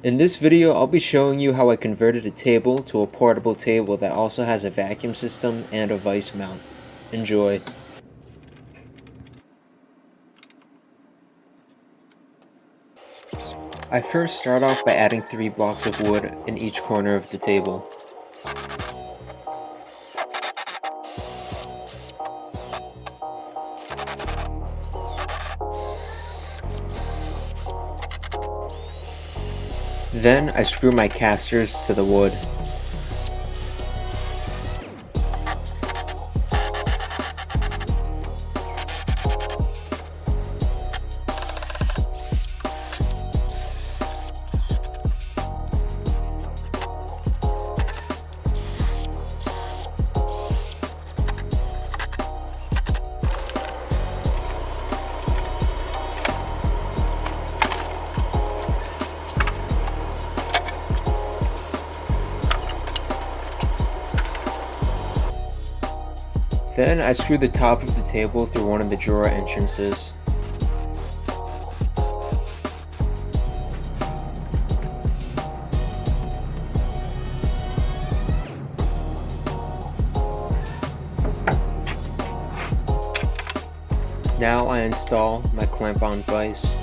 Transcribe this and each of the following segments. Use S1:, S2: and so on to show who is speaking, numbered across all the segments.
S1: In this video, I'll be showing you how I converted a table to a portable table that also has a vacuum system and a vise mount. Enjoy. I first start off by adding 3 blocks of wood in each corner of the table. Then I screw my casters to the wood. Then I screw the top of the table through one of the drawer entrances. Now I install my clamp-on vise.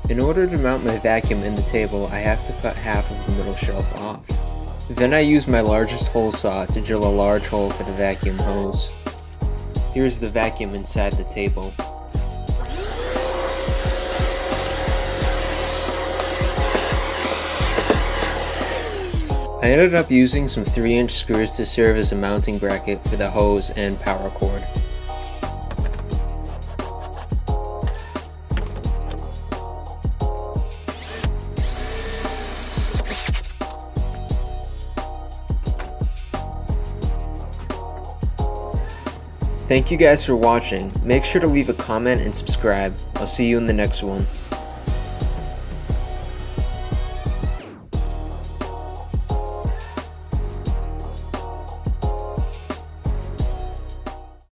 S1: In order to mount my vacuum in the table, I have to cut half of the middle shelf off. Then I use my largest hole saw to drill a large hole for the vacuum hose. Here's the vacuum inside the table. I ended up using some 3-inch screws to serve as a mounting bracket for the hose and power cord. Thank you guys for watching. Make sure to leave a comment and subscribe. I'll see you in the next one.